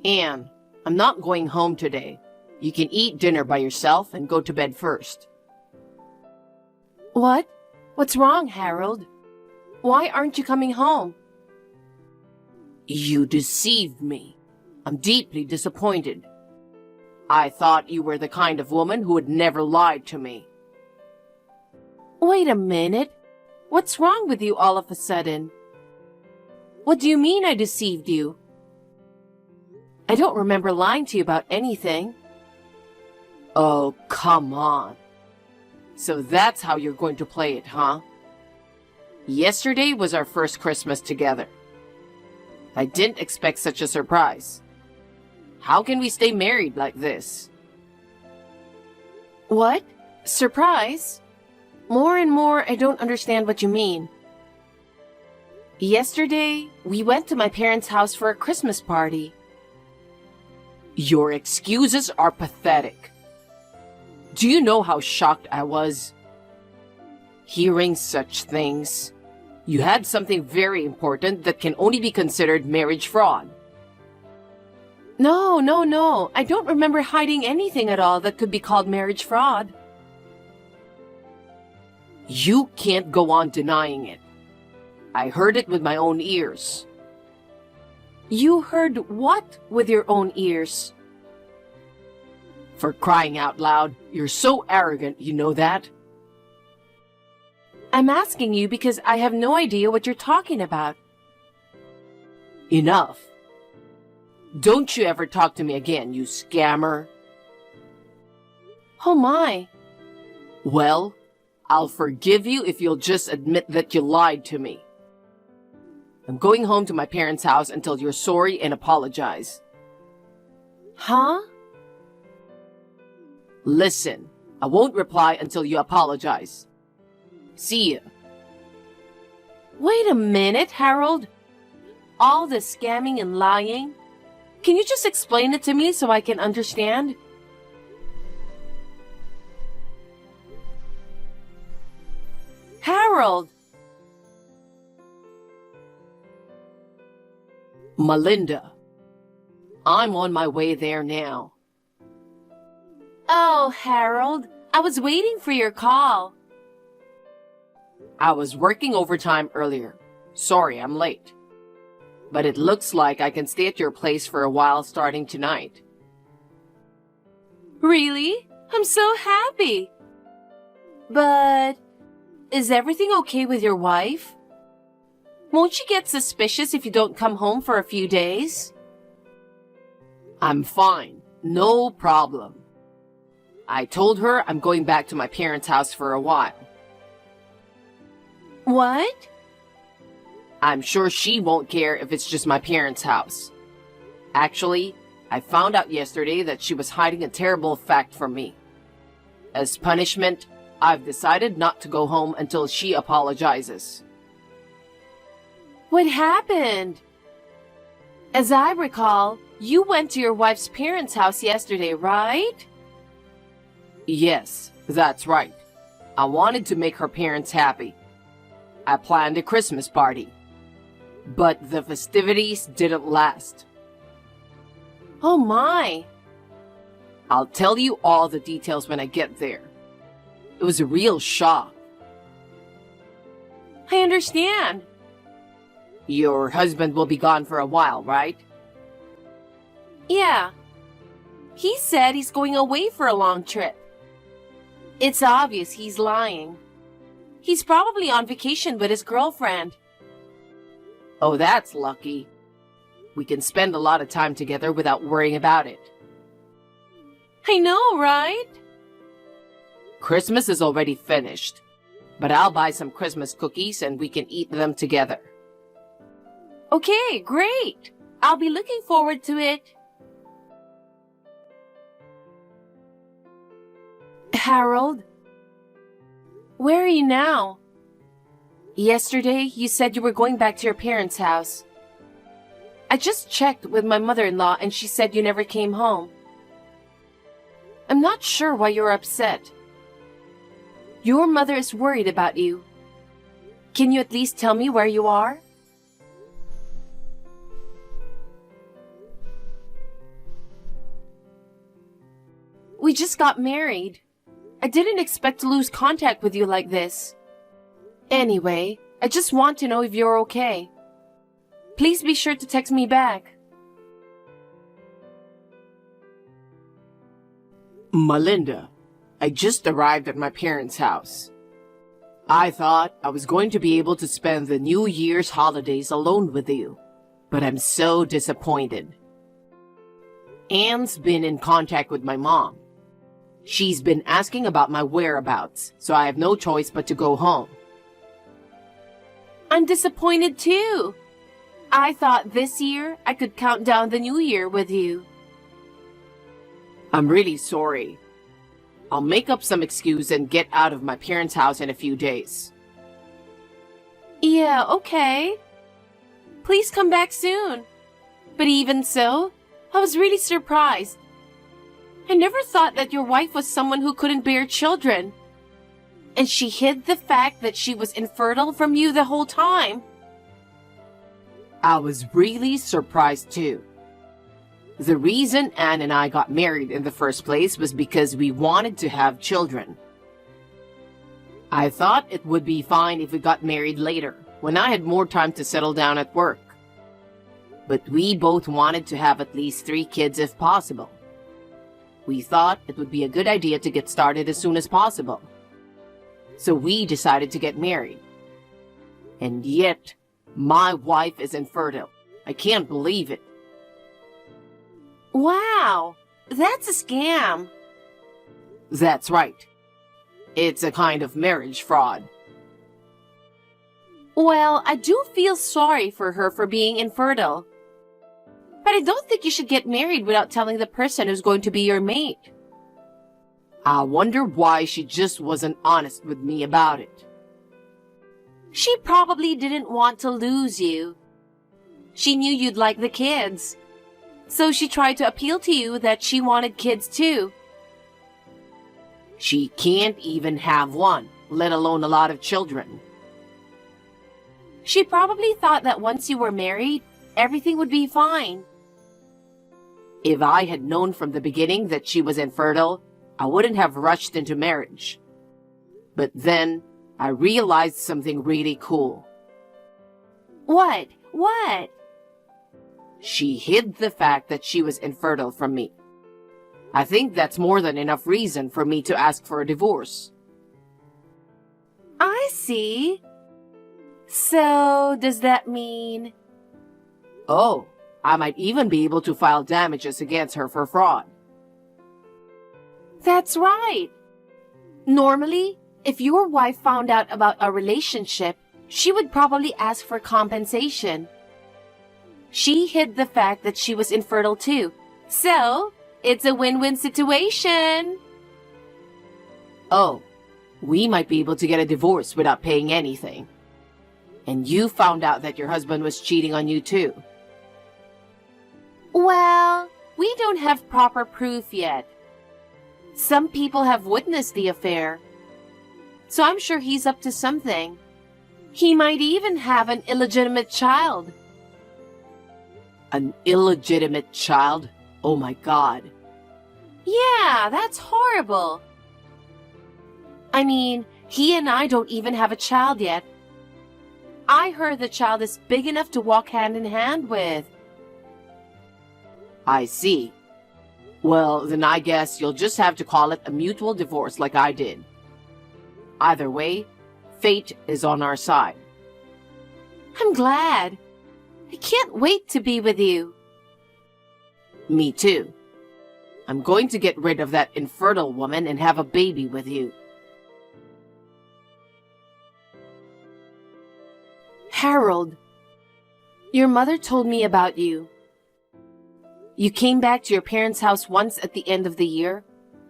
Anne, I'm not going home today. You can eat dinner by yourself and go to bed first. What? What's wrong, Harold? Why aren't you coming home? You deceived me. I'm deeply disappointed. I thought you were the kind of woman who would never lie to me. Wait a minute. What's wrong with you all of a sudden? What do you mean I deceived you? I don't remember lying to you about anything. Oh, come on. So that's how you're going to play it, huh? Yesterday was our first Christmas together. I didn't expect such a surprise. How can we stay married like this? What? Surprise? More and more, I don't understand what you mean. Yesterday, we went to my parents' house for a Christmas party. Your excuses are pathetic. Do you know how shocked I was? Hearing such things. You had something very important that can only be considered marriage fraud. No. I don't remember hiding anything at all that could be called marriage fraud. You can't go on denying it. I heard it with my own ears. You heard what with your own ears? For crying out loud, you're so arrogant, you know that? I'm asking you because I have no idea what you're talking about. Enough. Don't you ever talk to me again, you scammer. Oh my. Well, I'll forgive you if you'll just admit that you lied to me. I'm going home to my parents' house until you're sorry and apologize. Huh? Listen, I won't reply until you apologize. See ya. Wait a minute, Harold. All this scamming and lying? Can you just explain it to me so I can understand? Harold! Melinda, I'm on my way there now. Oh, Harold, I was waiting for your call. I was working overtime earlier. Sorry, I'm late. But it looks like I can stay at your place for a while starting tonight. Really? I'm so happy. But is everything okay with your wife? Won't she get suspicious if you don't come home for a few days? I'm fine. No problem. I told her I'm going back to my parents' house for a while. What? I'm sure she won't care if it's just my parents' house. Actually, I found out yesterday that she was hiding a terrible fact from me. As punishment, I've decided not to go home until she apologizes. What happened? As I recall, you went to your wife's parents' house yesterday, right? Yes, that's right. I wanted to make her parents happy. I planned a Christmas party. But the festivities didn't last. Oh my! I'll tell you all the details when I get there. It was a real shock. I understand. Your husband will be gone for a while, right? Yeah. He said he's going away for a long trip. It's obvious he's lying. He's probably on vacation with his girlfriend. Oh, that's lucky. We can spend a lot of time together without worrying about it. I know, right? Christmas is already finished, but I'll buy some Christmas cookies and we can eat them together. Okay, great. I'll be looking forward to it. Harold? Where are you now? Yesterday, you said you were going back to your parents' house. I just checked with my mother-in-law and she said you never came home. I'm not sure why you're upset. Your mother is worried about you. Can you at least tell me where you are? we just got married. I didn't expect to lose contact with you like this. Anyway, I just want to know if you're okay. Please be sure to text me back. Melinda, I just arrived at my parents' house. I thought I was going to be able to spend the New Year's holidays alone with you, but I'm so disappointed. Anne's been in contact with my mom. She's been asking about my whereabouts, so I have no choice but to go home. I'm disappointed too. I thought this year I could count down the new year with you. I'm really sorry. I'll make up some excuse and get out of my parents' house in a few days. Yeah, okay. Please come back soon. But even so, I was really surprised. I never thought that your wife was someone who couldn't bear children. And she hid the fact that she was infertile from you the whole time. I was really surprised too. The reason Anne and I got married in the first place was because we wanted to have children. I thought it would be fine if we got married later, when I had more time to settle down at work. But we both wanted to have at least 3 kids if possible. We thought it would be a good idea to get started as soon as possible. So we decided to get married. And yet, my wife is infertile. I can't believe it. Wow, that's a scam. That's right. It's a kind of marriage fraud. Well, I do feel sorry for her for being infertile. But I don't think you should get married without telling the person who's going to be your mate. I wonder why she just wasn't honest with me about it. She probably didn't want to lose you. She knew you'd like the kids. So she tried to appeal to you that she wanted kids too. She can't even have one, let alone a lot of children. She probably thought that once you were married, everything would be fine. If I had known from the beginning that she was infertile, I wouldn't have rushed into marriage. But then, I realized something really cool. What? What? She hid the fact that she was infertile from me. I think that's more than enough reason for me to ask for a divorce. I see. So, does that mean... Oh, I might even be able to file damages against her for fraud. That's right. Normally, if your wife found out about our relationship, she would probably ask for compensation. She hid the fact that she was infertile too. So, it's a win-win situation. Oh, we might be able to get a divorce without paying anything. And you found out that your husband was cheating on you too. Well, we don't have proper proof yet. Some people have witnessed the affair. So I'm sure he's up to something. He might even have an illegitimate child. An illegitimate child? Oh my God. Yeah, that's horrible. I mean, he and I don't even have a child yet. I heard the child is big enough to walk hand in hand with. I see. Well, then I guess you'll just have to call it a mutual divorce like I did. Either way, fate is on our side. I'm glad. I can't wait to be with you. Me too. I'm going to get rid of that infertile woman and have a baby with you. Harold, your mother told me about you. You came back to your parents' house once at the end of the year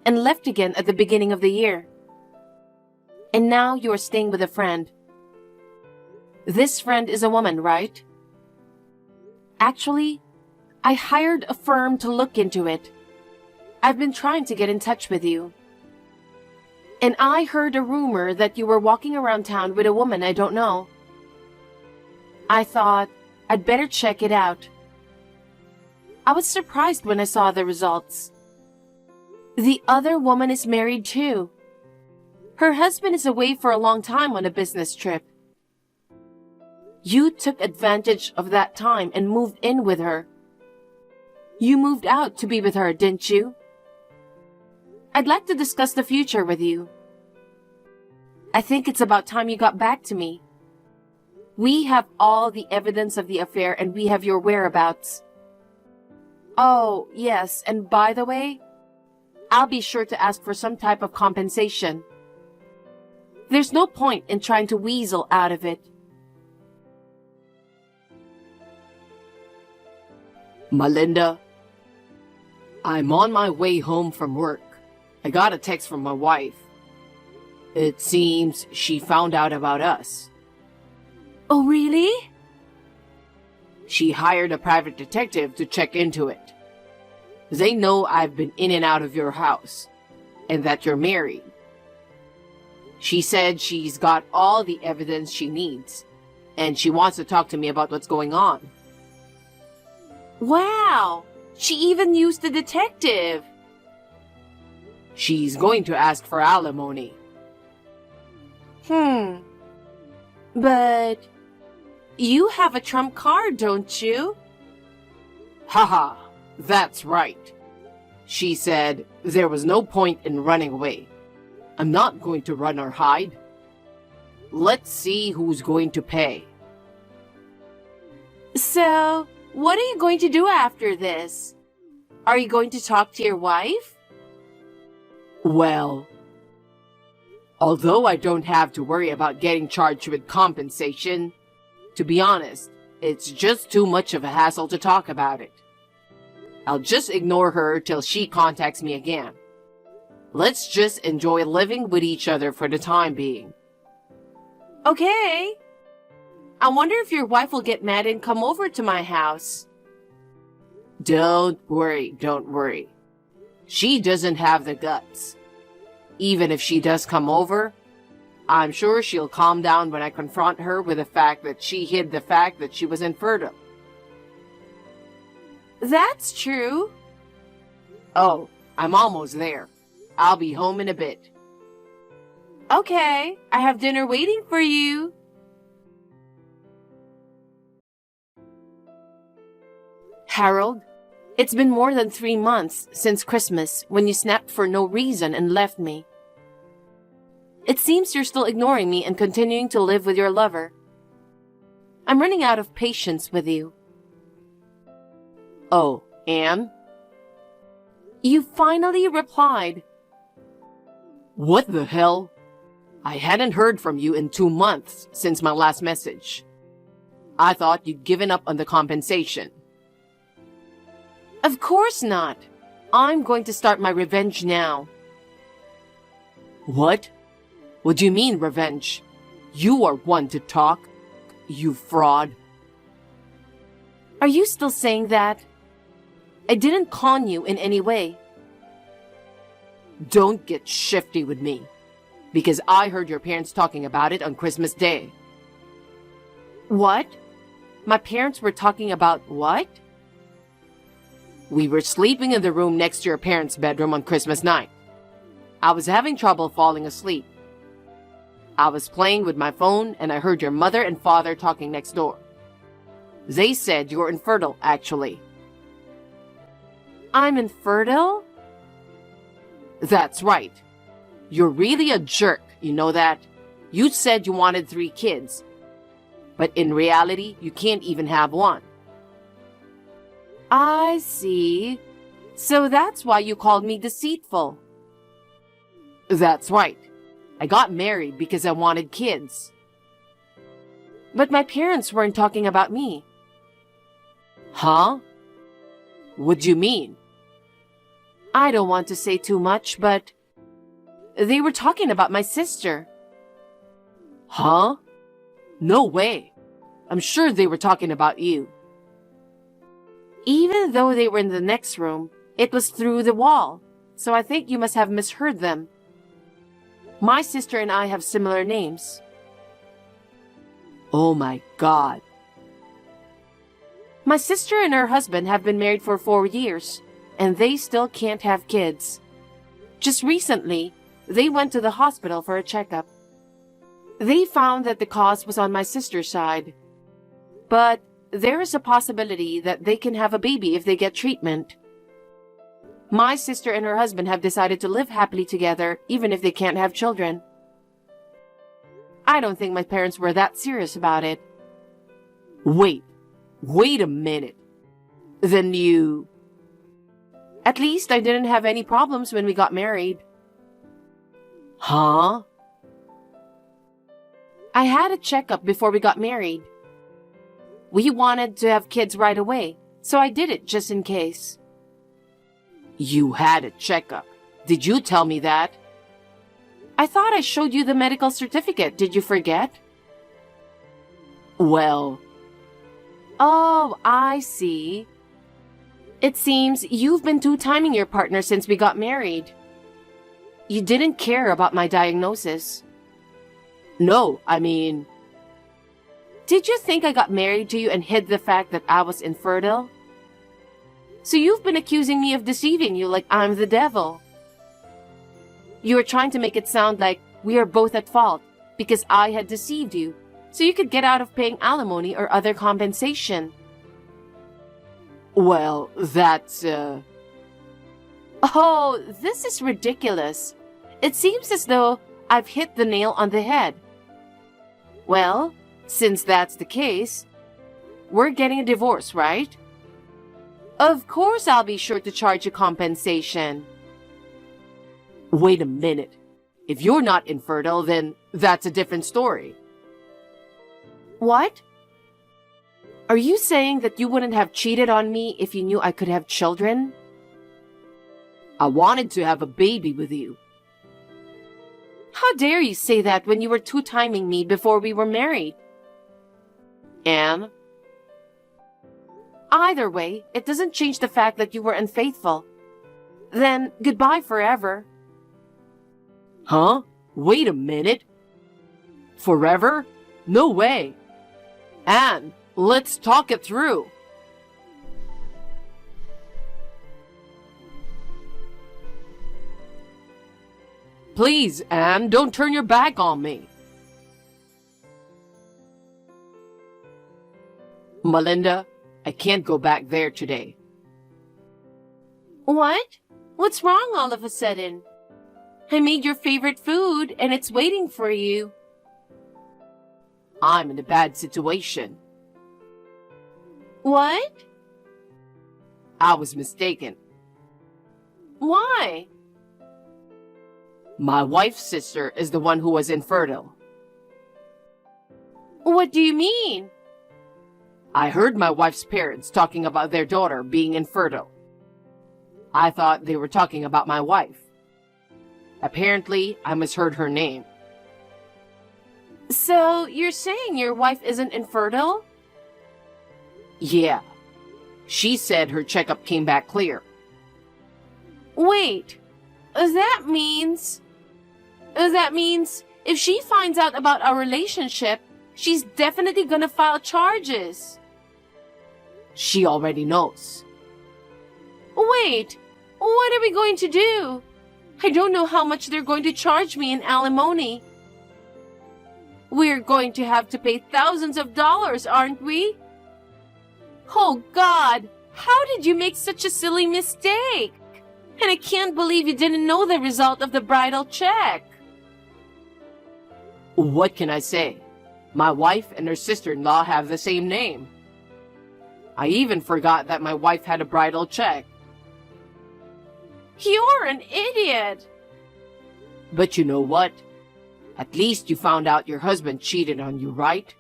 and left again at the beginning of the year. And now you are staying with a friend. This friend is a woman, right? Actually, I hired a firm to look into it. I've been trying to get in touch with you. And I heard a rumor that you were walking around town with a woman I don't know. I thought I'd better check it out. I was surprised when I saw the results. The other woman is married too. Her husband is away for a long time on a business trip. You took advantage of that time and moved in with her. You moved out to be with her, didn't you? I'd like to discuss the future with you. I think it's about time you got back to me. We have all the evidence of the affair and we have your whereabouts. Oh, yes, and by the way, I'll be sure to ask for some type of compensation. There's no point in trying to weasel out of it. Melinda, I'm on my way home from work. I got a text from my wife. It seems she found out about us. Oh, really? She hired a private detective to check into it. They know I've been in and out of your house, and that you're married. She said she's got all the evidence she needs, and she wants to talk to me about what's going on. Wow! She even used a detective! She's going to ask for alimony. But you have a trump card, don't you? Haha, that's right. She said there was no point in running away. I'm not going to run or hide. Let's see who's going to pay. So, what are you going to do after this? Are you going to talk to your wife? Well, although I don't have to worry about getting charged with compensation, to be honest, it's just too much of a hassle to talk about it. I'll just ignore her till she contacts me again. Let's just enjoy living with each other for the time being. Okay. I wonder if your wife will get mad and come over to my house. Don't worry. She doesn't have the guts. Even if she does come over, I'm sure she'll calm down when I confront her with the fact that she hid the fact that she was infertile. That's true. Oh, I'm almost there. I'll be home in a bit. Okay, I have dinner waiting for you. Harold, it's been more than 3 months since Christmas when you snapped for no reason and left me. It seems you're still ignoring me and continuing to live with your lover. I'm running out of patience with you. Oh, Anne? You finally replied. What the hell? I hadn't heard from you in 2 months since my last message. I thought you'd given up on the compensation. Of course not. I'm going to start my revenge now. What? What do you mean, revenge? You are one to talk, you fraud. Are you still saying that? I didn't con you in any way. Don't get shifty with me, because I heard your parents talking about it on Christmas Day. What? My parents were talking about what? We were sleeping in the room next to your parents' bedroom on Christmas night. I was having trouble falling asleep. I was playing with my phone and I heard your mother and father talking next door. They said you were infertile, actually. I'm infertile? That's right. You're really a jerk, you know that? You said you wanted 3 kids, but in reality, you can't even have one. I see. So that's why you called me deceitful. That's right. I got married because I wanted kids. But my parents weren't talking about me. Huh? What do you mean? I don't want to say too much, but they were talking about my sister. Huh? No way. I'm sure they were talking about you. Even though they were in the next room, it was through the wall, so I think you must have misheard them. My sister and I have similar names. Oh my God. My sister and her husband have been married for 4 years, and they still can't have kids. Just recently, they went to the hospital for a checkup. They found that the cause was on my sister's side. But there is a possibility that they can have a baby if they get treatment. My sister and her husband have decided to live happily together even if they can't have children. I don't think my parents were that serious about it. Wait a minute. Then you... At least I didn't have any problems when we got married. Huh? I had a checkup before we got married. We wanted to have kids right away, so I did it just in case. You had a checkup. Did you tell me that? I thought I showed you the medical certificate. Did you forget? Well... Oh, I see. It seems you've been two-timing your partner since we got married. You didn't care about my diagnosis. No, I mean... Did you think I got married to you and hid the fact that I was infertile? So you've been accusing me of deceiving you like I'm the devil. You were trying to make it sound like we are both at fault because I had deceived you, so you could get out of paying alimony or other compensation. Well, that's, Oh, this is ridiculous. It seems as though I've hit the nail on the head. Well, since that's the case, we're getting a divorce, right? Of course I'll be sure to charge you compensation. Wait a minute. If you're not infertile, then that's a different story. What? Are you saying that you wouldn't have cheated on me if you knew I could have children? I wanted to have a baby with you. How dare you say that when you were two-timing me before we were married? Anne? Either way, it doesn't change the fact that you were unfaithful. Then, goodbye forever. Huh? Wait a minute. Forever? No way. Anne, let's talk it through. Please, Anne, don't turn your back on me. Melinda, I can't go back there today. What? What's wrong all of a sudden? I made your favorite food and it's waiting for you. I'm in a bad situation. What? I was mistaken. Why? My wife's sister is the one who was infertile. What do you mean? I heard my wife's parents talking about their daughter being infertile. I thought they were talking about my wife. Apparently, I misheard her name. So, you're saying your wife isn't infertile? Yeah. She said her checkup came back clear. Wait. That means if she finds out about our relationship, she's definitely gonna file charges. She already knows. Wait. What are we going to do? I don't know how much they're going to charge me in alimony. We're going to have to pay thousands of dollars, aren't we? Oh, God! How did you make such a silly mistake? And I can't believe you didn't know the result of the bridal check. What can I say? My wife and her sister-in-law have the same name. I even forgot that my wife had a bridal check. You're an idiot! But you know what? At least you found out your husband cheated on you, right?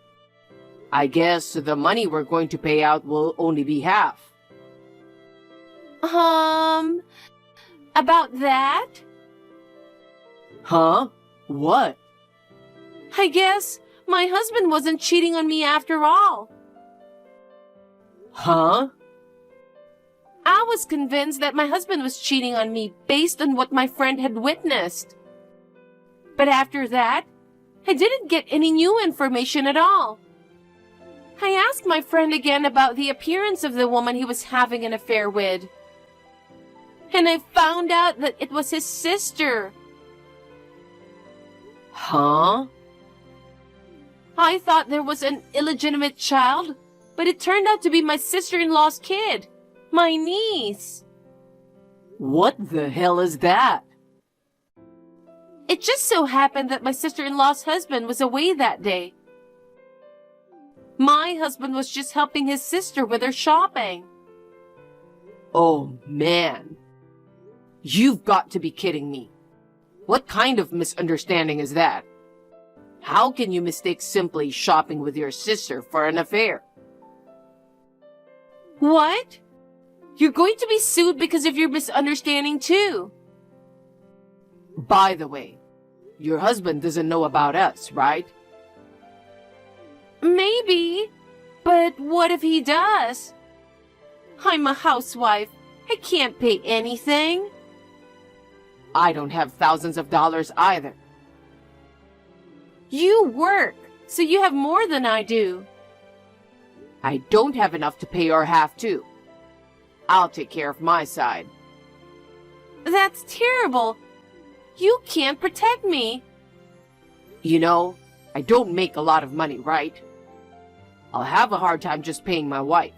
I guess the money we're going to pay out will only be half. About that? Huh? What? I guess my husband wasn't cheating on me after all. Huh? I was convinced that my husband was cheating on me based on what my friend had witnessed. But after that, I didn't get any new information at all. I asked my friend again about the appearance of the woman he was having an affair with. and I found out that it was his sister. Huh? I thought there was an illegitimate child, but it turned out to be my sister-in-law's kid, my niece. What the hell is that? It just so happened that my sister-in-law's husband was away that day. My husband was just helping his sister with her shopping. Oh, man. You've got to be kidding me. What kind of misunderstanding is that? How can you mistake simply shopping with your sister for an affair? What? You're going to be sued because of your misunderstanding too. By the way, your husband doesn't know about us, right? Maybe, but what if he does? I'm a housewife. I can't pay anything. I don't have thousands of dollars either. You work, so you have more than I do. I don't have enough to pay your half too. I'll take care of my side. That's terrible. You can't protect me. You know, I don't make a lot of money, right? I'll have a hard time just paying my wife.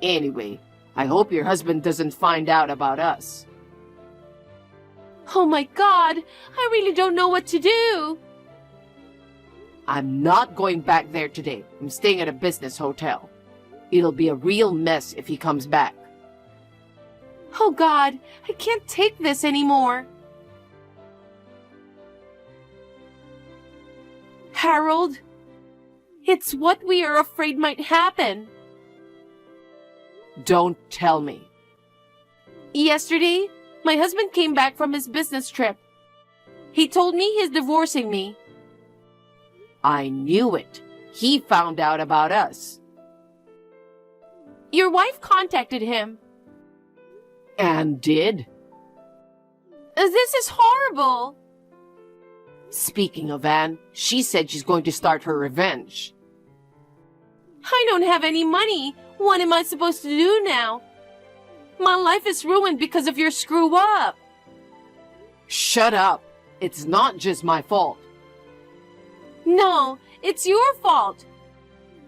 Anyway, I hope your husband doesn't find out about us. Oh my God, I really don't know what to do. I'm not going back there today. I'm staying at a business hotel. It'll be a real mess if he comes back. Oh God, I can't take this anymore. Harold, it's what we are afraid might happen. Don't tell me. Yesterday, my husband came back from his business trip. He told me he's divorcing me. I knew it. He found out about us. Your wife contacted him. And did? This is horrible. Speaking of Anne, she said she's going to start her revenge. I don't have any money. What am I supposed to do now? My life is ruined because of your screw up. Shut up. It's not just my fault. No, it's your fault.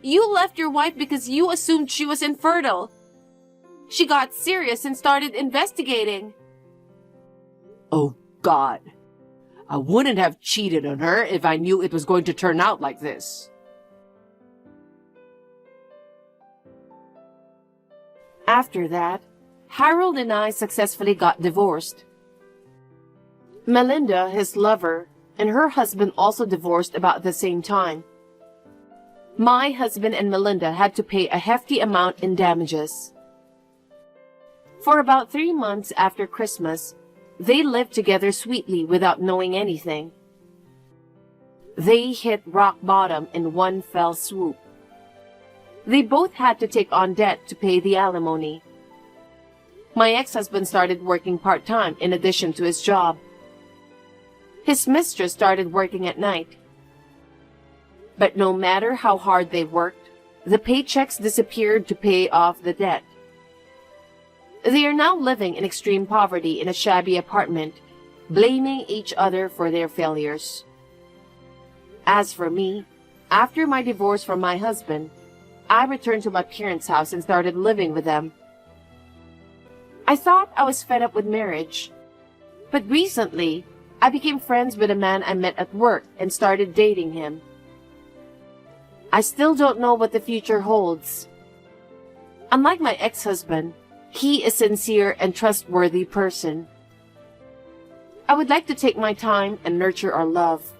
You left your wife because you assumed she was infertile. She got serious and started investigating. Oh, God. I wouldn't have cheated on her if I knew it was going to turn out like this. After that, Harold and I successfully got divorced. Melinda, his lover, and her husband also divorced about the same time. My husband and Melinda had to pay a hefty amount in damages. For about 3 months after Christmas, they lived together sweetly without knowing anything. They hit rock bottom in one fell swoop. They both had to take on debt to pay the alimony. My ex-husband started working part-time in addition to his job. His mistress started working at night. But no matter how hard they worked, the paychecks disappeared to pay off the debt. They are now living in extreme poverty in a shabby apartment, blaming each other for their failures. As for me, after my divorce from my husband, I returned to my parents' house and started living with them. I thought I was fed up with marriage, but recently, I became friends with a man I met at work and started dating him. I still don't know what the future holds. Unlike my ex-husband, he is a sincere and trustworthy person. I would like to take my time and nurture our love.